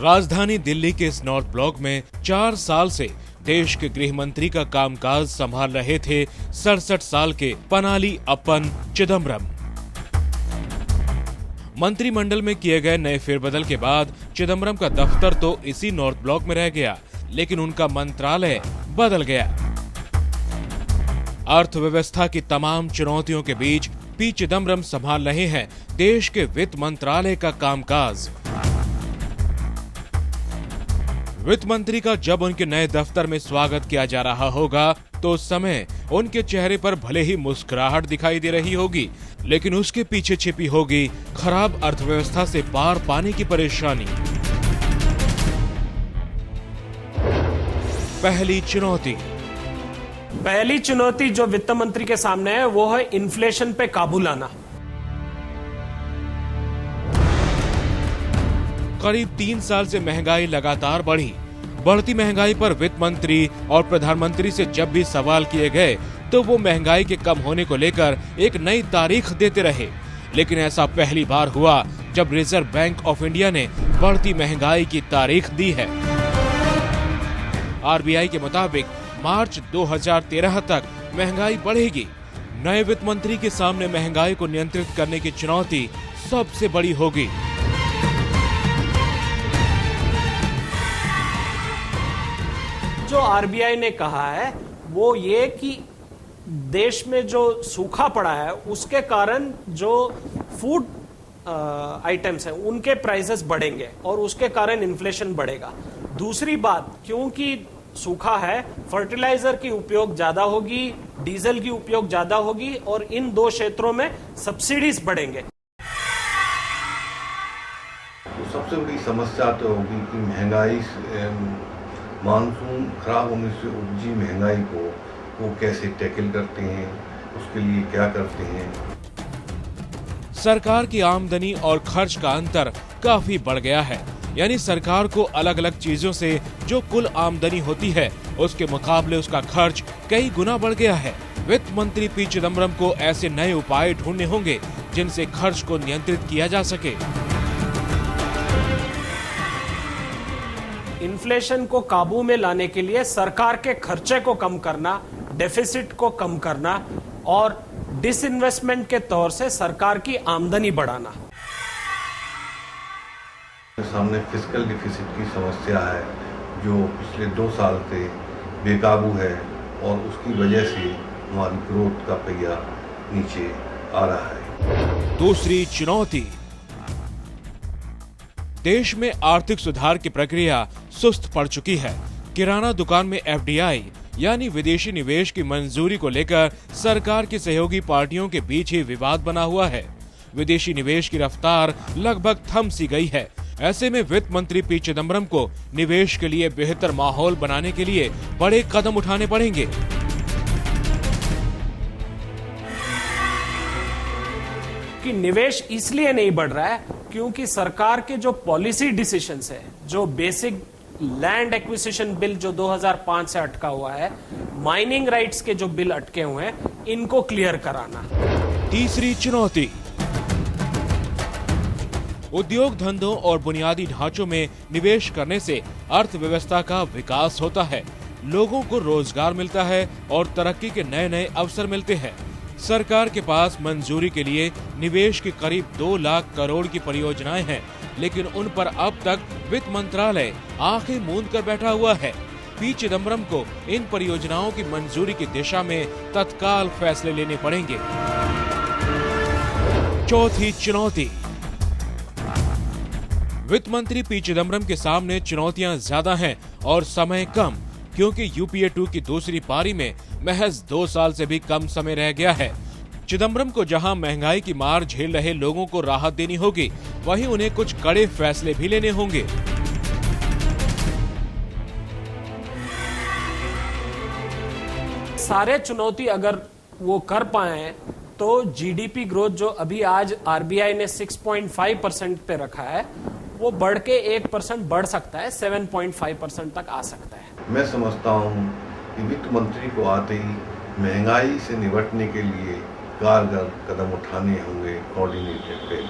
राजधानी दिल्ली के इस नॉर्थ ब्लॉक में 4 साल से देश के गृह मंत्री का कामकाज संभाल रहे थे 67 साल के पनाली अप्पन चिदम्बरम। मंत्रिमंडल में किए गए नए फेरबदल के बाद चिदम्बरम का दफ्तर तो इसी नॉर्थ ब्लॉक में रह गया, लेकिन उनका मंत्रालय बदल गया। अर्थव्यवस्था की तमाम चुनौतियों के बीच पी चिदम्बरम संभाल रहे हैं देश के वित्त मंत्रालय का कामकाज। वित्त मंत्री का जब उनके नए दफ्तर में स्वागत किया जा रहा होगा तो उस समय उनके चेहरे पर भले ही मुस्कुराहट दिखाई दे रही होगी, लेकिन उसके पीछे छिपी होगी खराब अर्थव्यवस्था से पार पाने की परेशानी। पहली चुनौती जो वित्त मंत्री के सामने है वो है इन्फ्लेशन पे काबू लाना। करीब 3 साल से महंगाई लगातार बढ़ी। बढ़ती महंगाई पर वित्त मंत्री और प्रधानमंत्री से जब भी सवाल किए गए तो वो महंगाई के कम होने को लेकर एक नई तारीख देते रहे, लेकिन ऐसा पहली बार हुआ जब रिजर्व बैंक ऑफ इंडिया ने बढ़ती महंगाई की तारीख दी है। आरबीआई के मुताबिक मार्च 2013 तक महंगाई बढ़ेगी। नए वित्त मंत्री के सामने महंगाई को नियंत्रित करने की चुनौती सबसे बड़ी होगी। जो आरबीआई ने कहा है वो ये कि देश में जो सूखा पड़ा है उसके कारण जो फूड आइटम्स हैं उनके प्राइसेस बढ़ेंगे और उसके कारण इन्फ्लेशन बढ़ेगा। दूसरी बात, क्योंकि सूखा है, फर्टिलाइजर की उपयोग ज्यादा होगी, डीजल की उपयोग ज्यादा होगी और इन दो क्षेत्रों में सब्सिडीज बढ़ेंगे। तो सबसे बड़ी समस्या तो होगी कि महंगाई, मानसून खराब होने से उपजी महंगाई को वो कैसे टैकल करते हैं, उसके लिए क्या करते हैं। सरकार की आमदनी और खर्च का अंतर काफी बढ़ गया है, यानी सरकार को अलग अलग चीजों से जो कुल आमदनी होती है उसके मुकाबले उसका खर्च कई गुना बढ़ गया है। वित्त मंत्री पी चिदम्बरम को ऐसे नए उपाय ढूंढने होंगे जिनसे खर्च को नियंत्रित किया जा सके। इन्फ्लेशन को काबू में लाने के लिए सरकार के खर्चे को कम करना, डेफिसिट को कम करना और डिसइन्वेस्टमेंट के तौर से सरकार की आमदनी बढ़ाना। सामने फिस्कल डिफिसिट की समस्या है जो पिछले 2 साल से बेकाबू है और उसकी वजह से हमारी ग्रोथ का पहिया नीचे आ रहा है। दूसरी चुनौती, देश में आर्थिक सुधार की प्रक्रिया सुस्त पड़ चुकी है। किराना दुकान में एफडीआई यानी विदेशी निवेश की मंजूरी को लेकर सरकार की सहयोगी पार्टियों के बीच ही विवाद बना हुआ है। विदेशी निवेश की रफ्तार लगभग थम सी गई है। ऐसे में वित्त मंत्री पी चिदम्बरम को निवेश के लिए बेहतर माहौल बनाने के लिए बड़े कदम उठाने पड़ेंगे। कि निवेश इसलिए नहीं बढ़ रहा है क्योंकि सरकार के जो पॉलिसी डिसीजंस है, जो बेसिक लैंड एक्विजिशन बिल जो 2005 से अटका हुआ है, माइनिंग राइट्स के जो बिल अटके हुए हैं, इनको क्लियर कराना। तीसरी चुनौती, उद्योग धंधों और बुनियादी ढांचों में निवेश करने से अर्थव्यवस्था का विकास होता है, लोगों को रोजगार मिलता है और तरक्की के नए नए अवसर मिलते हैं। सरकार के पास मंजूरी के लिए निवेश की करीब 2 लाख करोड़ की परियोजनाएं हैं, लेकिन उन पर अब तक वित्त मंत्रालय आंखें मूंद कर बैठा हुआ है। पी चिदम्बरम को इन परियोजनाओं की मंजूरी की दिशा में तत्काल फैसले लेने पड़ेंगे। चौथी चुनौती, वित्त मंत्री पी चिदम्बरम के सामने चुनौतियां ज्यादा हैं और समय कम, क्योंकि यूपीए 2 की दूसरी पारी में महज 2 साल से भी कम समय रह गया है। चिदम्बरम को जहां महंगाई की मार झेल रहे लोगों को राहत देनी होगी, वहीं उन्हें कुछ कड़े फैसले भी लेने होंगे। सारे चुनौती अगर वो कर पाए तो जीडीपी ग्रोथ जो अभी आज आरबीआई ने 6.5% पे रखा है वो बढ़ के 1% बढ़ सकता है, 7.5% तक आ सकता है। मैं समझता हूँ कि वित्त मंत्री को आते ही महंगाई से निपटने के लिए कारगर कदम उठाने होंगे कोऑर्डिनेटेड पे।